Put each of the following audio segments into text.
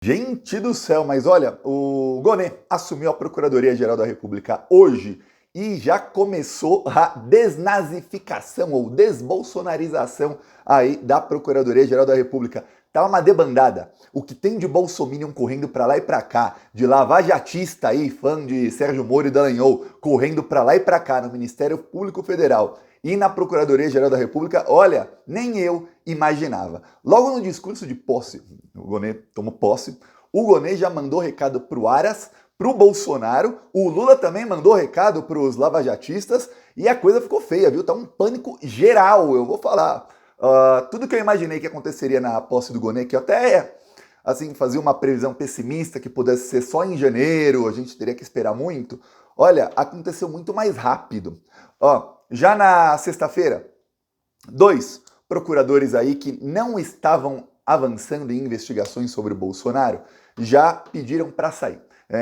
Gente do céu, mas olha, o Gonê assumiu a Procuradoria-Geral da República hoje e já começou a desnazificação ou desbolsonarização aí da Procuradoria-Geral da República. Tá uma debandada. O que tem de bolsominion correndo pra lá e pra cá, de lavajatista aí, fã de Sérgio Moro e Dallagnol, correndo pra lá e pra cá no Ministério Público Federal e na Procuradoria-Geral da República, olha, nem eu imaginava. Logo no discurso de posse, o Gonê tomou posse, o Gonê já mandou recado pro Aras, pro Bolsonaro, o Lula também mandou recado pros lavajatistas e a coisa ficou feia, viu? Tá um pânico geral, eu vou falar. Tudo que eu imaginei que aconteceria na posse do Gonê, que eu até assim, fazia uma previsão pessimista que pudesse ser só em janeiro, a gente teria que esperar muito, olha, aconteceu muito mais rápido. Já na sexta-feira, dois procuradores aí que não estavam avançando em investigações sobre o Bolsonaro já pediram para sair.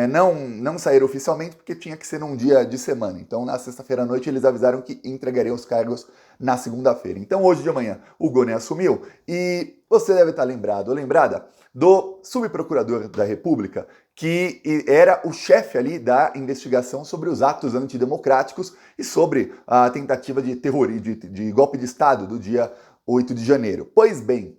Não saíram oficialmente porque tinha que ser num dia de semana. Então, na sexta-feira à noite, eles avisaram que entregariam os cargos na segunda-feira. Então, hoje de manhã, o Gonê assumiu e você deve estar lembrado ou lembrada do subprocurador da República, que era o chefe ali da investigação sobre os atos antidemocráticos e sobre a tentativa de terrorismo, de golpe de Estado do dia 8 de janeiro. Pois bem,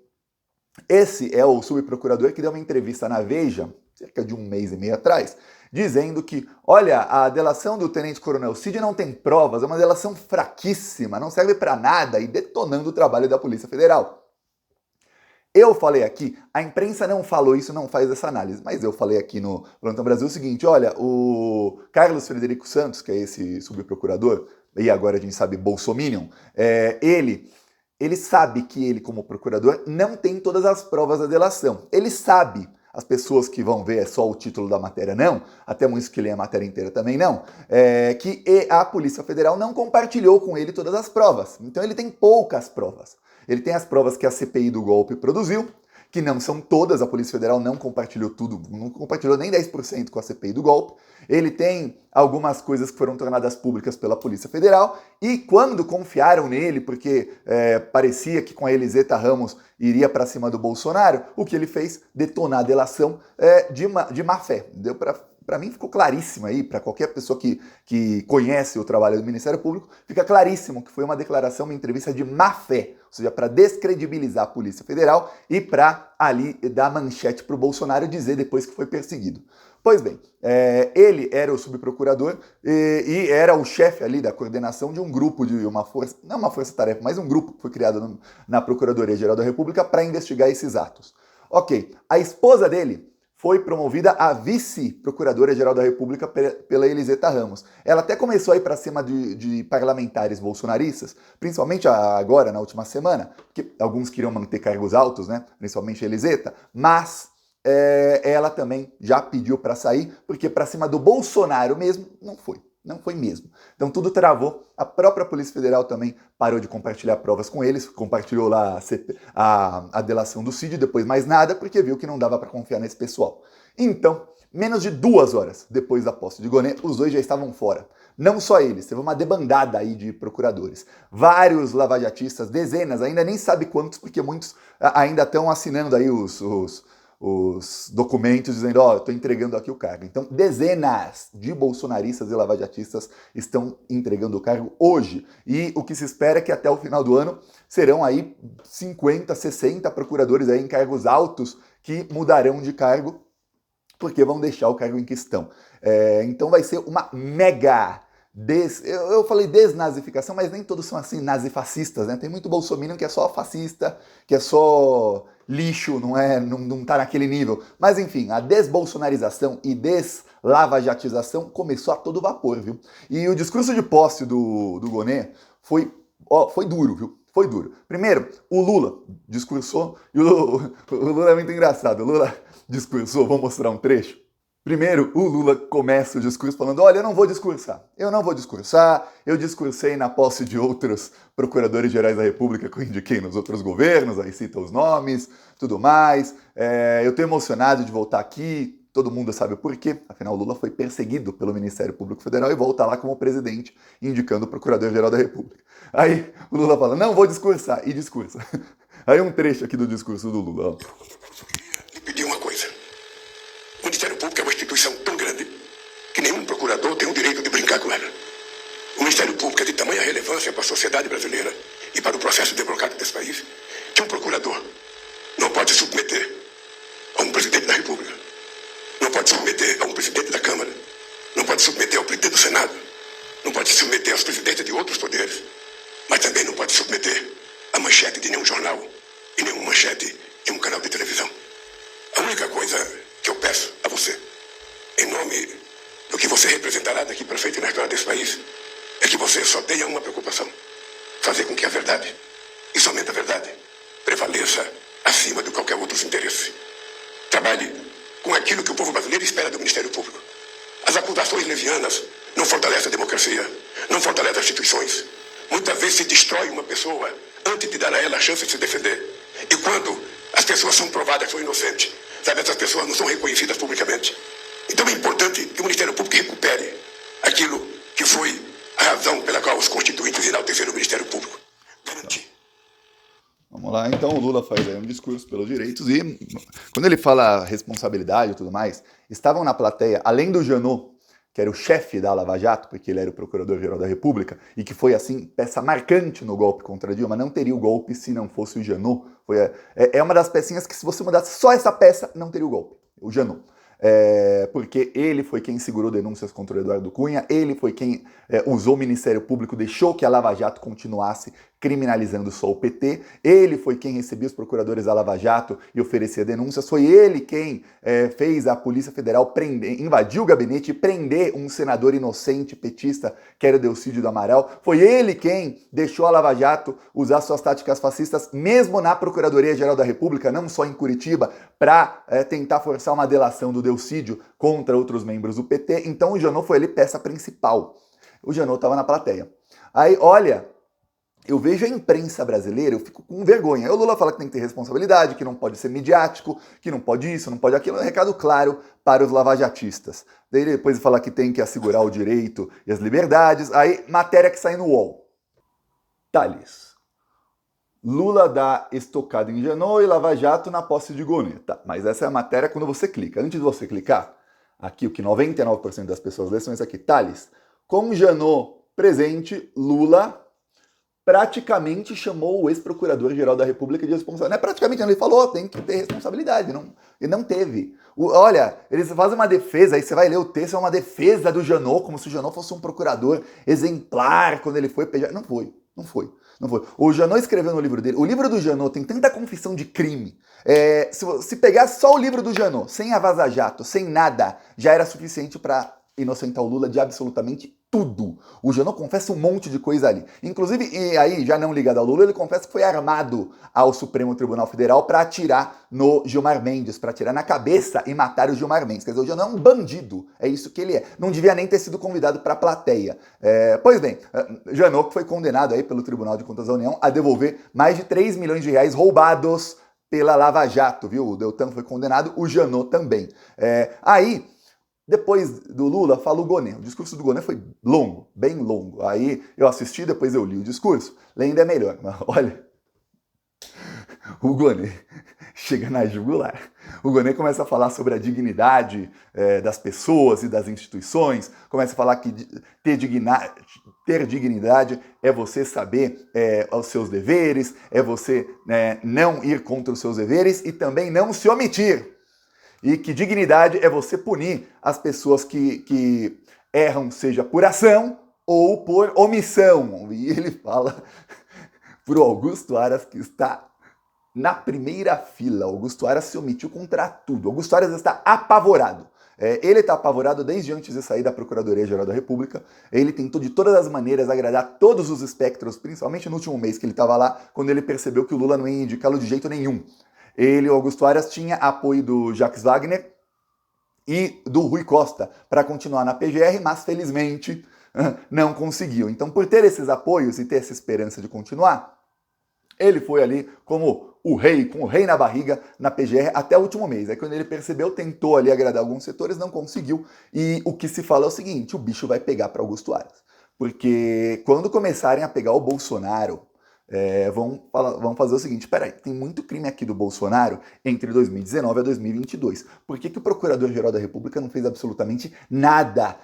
esse é o subprocurador que deu uma entrevista na Veja, cerca de um mês e meio atrás, dizendo que, olha, a delação do tenente-coronel Cid não tem provas, é uma delação fraquíssima, não serve para nada e detonando o trabalho da Polícia Federal. Eu falei aqui, a imprensa não falou isso, não faz essa análise, mas eu falei aqui no Plantão Brasil o seguinte, olha, o Carlos Frederico Santos, que é esse subprocurador, e agora a gente sabe bolsominion, ele sabe que ele, como procurador, não tem todas as provas da delação. Ele sabe, as pessoas que vão ver é só o título da matéria não, até muito que lê a matéria inteira também não, que a Polícia Federal não compartilhou com ele todas as provas. Então ele tem poucas provas. Ele tem as provas que a CPI do golpe produziu, que não são todas, a Polícia Federal não compartilhou tudo, não compartilhou nem 10% com a CPI do golpe. Ele tem algumas coisas que foram tornadas públicas pela Polícia Federal e quando confiaram nele, porque parecia que com a Eliseta Ramos iria para cima do Bolsonaro, o que ele fez? Detonar a delação de má fé. Deu para mim ficou claríssimo aí, para qualquer pessoa que conhece o trabalho do Ministério Público, fica claríssimo que foi uma declaração, uma entrevista de má fé, ou seja, para descredibilizar a Polícia Federal e para ali dar manchete para o Bolsonaro dizer depois que foi perseguido. Pois bem, ele era o subprocurador e era o chefe ali da coordenação de um grupo, de uma força, não uma força-tarefa, mas um grupo que foi criado na Procuradoria-Geral da República para investigar esses atos. Ok, a esposa dele foi promovida a vice-procuradora-geral da República pela Eliseta Ramos. Ela até começou a ir para cima de parlamentares bolsonaristas, principalmente agora, na última semana, porque alguns queriam manter cargos altos, né? Principalmente a Eliseta, mas ela também já pediu para sair, porque para cima do Bolsonaro mesmo, não foi mesmo. Então tudo travou, a própria Polícia Federal também parou de compartilhar provas com eles, compartilhou lá a delação do Cid, depois mais nada, porque viu que não dava para confiar nesse pessoal. Então, menos de 2 horas depois da posse de Gonê, os dois já estavam fora. Não só eles, teve uma debandada aí de procuradores. Vários lavajatistas, dezenas, ainda nem sabe quantos, porque muitos ainda estão assinando aí os documentos dizendo, ó, eu estou entregando aqui o cargo. Então, dezenas de bolsonaristas e lavajatistas estão entregando o cargo hoje. E o que se espera é que até o final do ano serão aí 50, 60 procuradores aí em cargos altos que mudarão de cargo porque vão deixar o cargo em questão. Então vai ser uma mega... Eu falei desnazificação, mas nem todos são assim nazifascistas, né? Tem muito bolsominion que é só fascista, que é só lixo, não tá naquele nível. Mas enfim, a desbolsonarização e deslavajatização começou a todo vapor, viu? E o discurso de posse do Gonê foi duro, viu? Foi duro. Primeiro, o Lula discursou, e o Lula é muito engraçado, o Lula discursou, vou mostrar um trecho. Primeiro, o Lula começa o discurso falando, olha, eu não vou discursar, eu discursei na posse de outros procuradores gerais da República que eu indiquei nos outros governos, aí cita os nomes, tudo mais, eu tô emocionado de voltar aqui, todo mundo sabe o porquê, afinal o Lula foi perseguido pelo Ministério Público Federal e volta lá como presidente, indicando o Procurador-Geral da República. Aí o Lula fala, não vou discursar, e discursa. Aí um trecho aqui do discurso do Lula, ó. Lhe pedi uma coisa. Público é uma instituição tão grande que nenhum procurador tem o direito de brincar com ela. O Ministério Público é de tamanha relevância para a sociedade brasileira e para o processo democrático desse país que um procurador não pode se submeter a um presidente da República, não pode se submeter a um presidente da Câmara, não pode se submeter ao presidente do Senado, não pode se submeter aos presidentes de outros poderes, mas também não pode se submeter à manchete de nenhum jornal e nenhuma manchete de um canal de televisão. A única coisa que eu peço a você, em nome do que você representará daqui para frente na história desse país, é que você só tenha uma preocupação: fazer com que a verdade, e somente a verdade, prevaleça acima de qualquer outro interesse. Trabalhe com aquilo que o povo brasileiro espera do Ministério Público. As acusações levianas não fortalecem a democracia, não fortalecem as instituições. Muitas vezes se destrói uma pessoa antes de dar a ela a chance de se defender. E quando as pessoas são provadas que são inocentes, sabe, essas pessoas não são reconhecidas publicamente. Então é importante que o Ministério Público recupere aquilo que foi a razão pela qual os constituintes enalteceram o Ministério Público. Garantir. Vamos lá, então o Lula faz aí um discurso pelos direitos e quando ele fala responsabilidade e tudo mais, estavam na plateia, além do Janot, que era o chefe da Lava Jato, porque ele era o Procurador-Geral da República, e que foi, assim, peça marcante no golpe contra Dilma, não teria o golpe se não fosse o Janot. É uma das pecinhas que, se você mudasse só essa peça, não teria o golpe, o Janot. Porque ele foi quem segurou denúncias contra o Eduardo Cunha, ele foi quem usou o Ministério Público, deixou que a Lava Jato continuasse criminalizando só o PT, ele foi quem recebia os procuradores da Lava Jato e oferecia denúncias, foi ele quem fez a Polícia Federal invadir o gabinete e prender um senador inocente petista, que era o Delcídio do Amaral, foi ele quem deixou a Lava Jato usar suas táticas fascistas, mesmo na Procuradoria-Geral da República, não só em Curitiba, para tentar forçar uma delação do Delcídio contra outros membros do PT. Então o Janot foi ele peça principal. O Janot estava na plateia. Aí, olha, eu vejo a imprensa brasileira, eu fico com vergonha. Aí o Lula fala que tem que ter responsabilidade, que não pode ser midiático, que não pode isso, não pode aquilo. É um recado claro para os lavajatistas. Daí depois ele fala que tem que assegurar o direito e as liberdades. Aí, matéria que sai no UOL. Thales. Lula dá estocada em Janot e Lava Jato na posse de Gonê. Tá, mas essa é a matéria quando você clica. Antes de você clicar, aqui o que 99% das pessoas lê são isso aqui. Thales, com Janot presente, Lula praticamente chamou o ex-procurador-geral da República de responsável. Não é praticamente, ele falou, tem que ter responsabilidade. E não teve. Olha, eles fazem uma defesa, aí você vai ler o texto, é uma defesa do Janot, como se o Janot fosse um procurador exemplar quando ele foi pegar. Não foi. O Janot escreveu no livro dele, o livro do Janot tem tanta confissão de crime. Se pegar só o livro do Janot, sem a Vaza Jato, sem nada, já era suficiente para inocentar o Lula de absolutamente tudo. O Janot confessa um monte de coisa ali. Inclusive, e aí, já não ligado ao Lula, ele confessa que foi armado ao Supremo Tribunal Federal para atirar no Gilmar Mendes, para atirar na cabeça e matar o Gilmar Mendes. Quer dizer, o Janot é um bandido. É isso que ele é. Não devia nem ter sido convidado para a plateia. Pois bem, Janot foi condenado aí pelo Tribunal de Contas da União a devolver mais de 3 milhões de reais roubados pela Lava Jato, viu? O Deltan foi condenado, o Janot também. Depois do Lula, fala o Gonê. O discurso do Gonê foi longo, bem longo. Aí eu assisti, depois eu li o discurso. Lendo é melhor, mas olha, o Gonê chega na jugular. O Gonê começa a falar sobre a dignidade das pessoas e das instituições, começa a falar que ter dignidade é você saber os seus deveres, é você não ir contra os seus deveres e também não se omitir. E que dignidade é você punir as pessoas que erram, seja por ação ou por omissão. E ele fala pro Augusto Aras, que está na primeira fila. Augusto Aras se omitiu contra tudo. Augusto Aras está apavorado. Ele está apavorado desde antes de sair da Procuradoria-Geral da República. Ele tentou de todas as maneiras agradar todos os espectros, principalmente no último mês que ele estava lá, quando ele percebeu que o Lula não ia indicá-lo de jeito nenhum. Ele, o Augusto Aras, tinha apoio do Jacques Wagner e do Rui Costa para continuar na PGR, mas felizmente não conseguiu. Então, por ter esses apoios e ter essa esperança de continuar, ele foi ali como o rei, com o rei na barriga, na PGR até o último mês. Aí quando ele percebeu, tentou ali agradar alguns setores, não conseguiu. E o que se fala é o seguinte, o bicho vai pegar para Augusto Aras. Porque quando começarem a pegar o Bolsonaro, vamos fazer o seguinte, peraí, tem muito crime aqui do Bolsonaro entre 2019 e 2022. Por que o Procurador-Geral da República não fez absolutamente nada?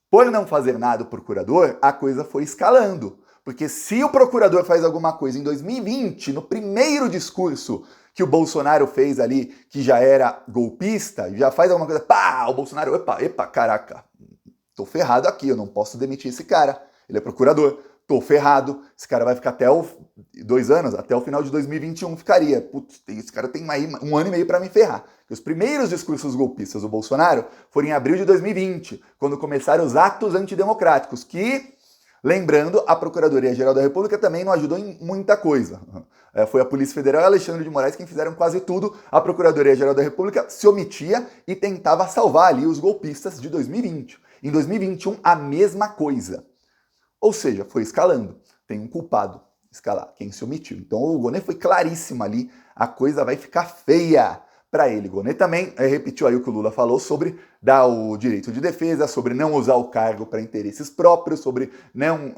Por não fazer nada o procurador, a coisa foi escalando. Porque se o procurador faz alguma coisa em 2020, no primeiro discurso que o Bolsonaro fez ali, que já era golpista, já faz alguma coisa, pá, o Bolsonaro, epa, caraca, tô ferrado aqui, eu não posso demitir esse cara, ele é procurador, tô ferrado, esse cara vai ficar até 2 anos, até o final de 2021 ficaria. Putz, esse cara tem aí 1 ano e meio para me ferrar. Os primeiros discursos golpistas do Bolsonaro foram em abril de 2020, quando começaram os atos antidemocráticos, que, lembrando, a Procuradoria-Geral da República também não ajudou em muita coisa. Foi a Polícia Federal e Alexandre de Moraes quem fizeram quase tudo. A Procuradoria-Geral da República se omitia e tentava salvar ali os golpistas de 2020. Em 2021, a mesma coisa. Ou seja, foi escalando. Tem um culpado. Escalar. Quem se omitiu. Então o Gonê foi claríssimo ali. A coisa vai ficar feia para ele. Gonê também repetiu aí o que o Lula falou sobre dar o direito de defesa, sobre não usar o cargo para interesses próprios, sobre não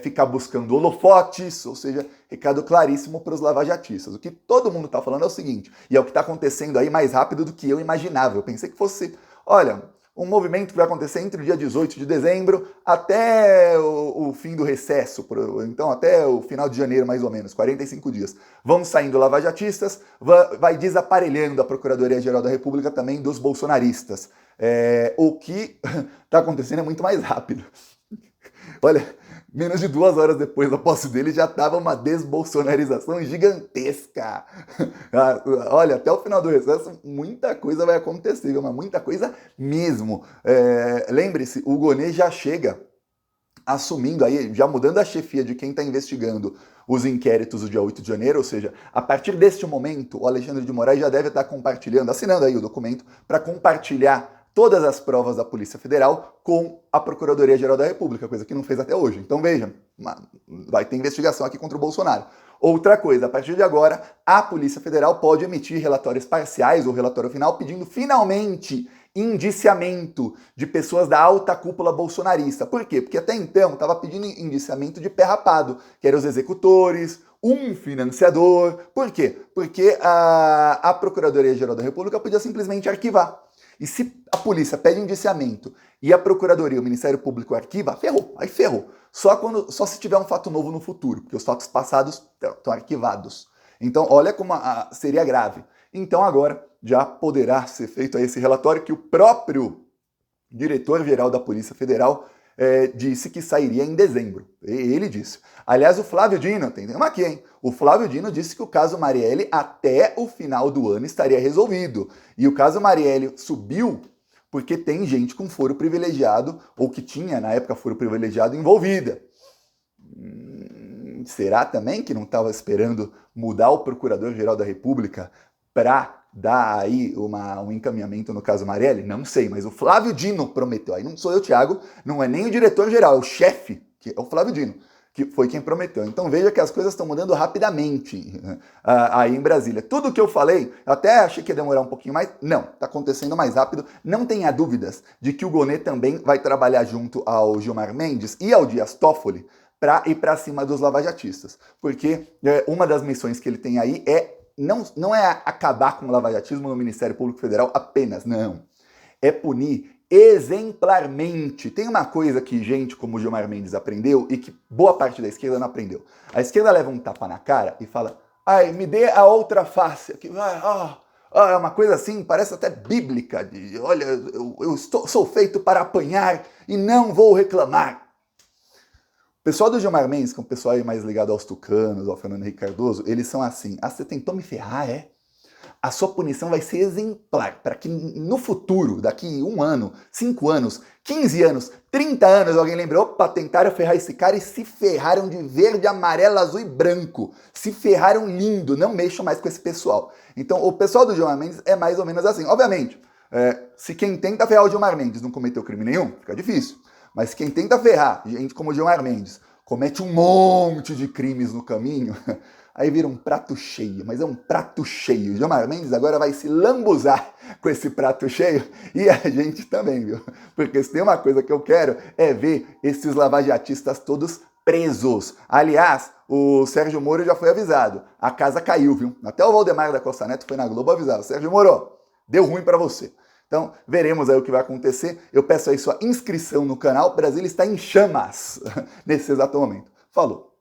ficar buscando holofotes, ou seja, recado claríssimo para os lavajatistas. O que todo mundo está falando é o seguinte, e é o que está acontecendo aí mais rápido do que eu imaginava. Eu pensei que fosse, olha, um movimento que vai acontecer entre o dia 18 de dezembro até o fim do recesso, então até o final de janeiro mais ou menos, 45 dias. Vão saindo lavajatistas, vai desaparelhando a Procuradoria-Geral da República também dos bolsonaristas. O que está acontecendo é muito mais rápido. Olha, menos de 2 horas depois da posse dele já estava uma desbolsonarização gigantesca. Olha, até o final do recesso muita coisa vai acontecer, mas muita coisa mesmo. Lembre-se, o Gonê já chega assumindo aí, já mudando a chefia de quem está investigando os inquéritos do dia 8 de janeiro, ou seja, a partir deste momento, o Alexandre de Moraes já deve estar compartilhando, assinando aí o documento para compartilhar todas as provas da Polícia Federal com a Procuradoria-Geral da República, coisa que não fez até hoje. Então veja, vai ter investigação aqui contra o Bolsonaro. Outra coisa, a partir de agora, a Polícia Federal pode emitir relatórios parciais ou relatório final pedindo finalmente indiciamento de pessoas da alta cúpula bolsonarista. Por quê? Porque até então estava pedindo indiciamento de pé rapado, que eram os executores, um financiador. Por quê? Porque a Procuradoria-Geral da República podia simplesmente arquivar. E se a polícia pede indiciamento e a Procuradoria, o Ministério Público arquiva, ferrou, aí ferrou. Só se tiver um fato novo no futuro, porque os fatos passados estão arquivados. Então, olha como seria grave. Então, agora já poderá ser feito esse relatório que o próprio diretor-geral da Polícia Federal disse que sairia em dezembro. Ele disse. Aliás, o Flávio Dino, tem uma aqui, hein? O Flávio Dino disse que o caso Marielle até o final do ano estaria resolvido. E o caso Marielle subiu porque tem gente com foro privilegiado, ou que tinha na época foro privilegiado, envolvida. Será também que não estava esperando mudar o Procurador-Geral da República para dar aí um encaminhamento no caso Marielle? Não sei, mas o Flávio Dino prometeu. Aí não sou eu, Thiago, não é nem o diretor-geral, é o chefe, que é o Flávio Dino, que foi quem prometeu. Então veja que as coisas estão mudando rapidamente aí em Brasília. Tudo que eu falei, até achei que ia demorar um pouquinho mais, não, está acontecendo mais rápido. Não tenha dúvidas de que o Gonê também vai trabalhar junto ao Gilmar Mendes e ao Dias Toffoli para ir para cima dos lavajatistas. Porque uma das missões que ele tem aí não é acabar com o lavajatismo no Ministério Público Federal apenas, não. É punir exemplarmente. Tem uma coisa que gente como o Gilmar Mendes aprendeu e que boa parte da esquerda não aprendeu. A esquerda leva um tapa na cara e fala, ai, me dê a outra face. Aqui, é uma coisa assim, parece até bíblica. Olha, sou feito para apanhar e não vou reclamar. O pessoal do Gilmar Mendes, que é um pessoal aí mais ligado aos tucanos, ao Fernando Henrique Cardoso, eles são assim, você tentou me ferrar, é? A sua punição vai ser exemplar, para que no futuro, daqui 1 ano, 5 anos, 15 anos, 30 anos, alguém lembrou, opa, tentaram ferrar esse cara e se ferraram de verde, amarelo, azul e branco. Se ferraram lindo, não mexam mais com esse pessoal. Então, o pessoal do Gilmar Mendes é mais ou menos assim. Obviamente, se quem tenta ferrar o Gilmar Mendes não cometeu crime nenhum, fica difícil. Mas quem tenta ferrar, gente como o Gilmar Mendes, comete um monte de crimes no caminho, aí vira um prato cheio, mas é um prato cheio. O Gilmar Mendes agora vai se lambuzar com esse prato cheio e a gente também, viu? Porque se tem uma coisa que eu quero é ver esses lavajatistas todos presos. Aliás, o Sérgio Moro já foi avisado. A casa caiu, viu? Até o Valdemar da Costa Neto foi na Globo avisar. Sérgio Moro, deu ruim para você. Então, veremos aí o que vai acontecer. Eu peço aí sua inscrição no canal. O Brasil está em chamas nesse exato momento. Falou!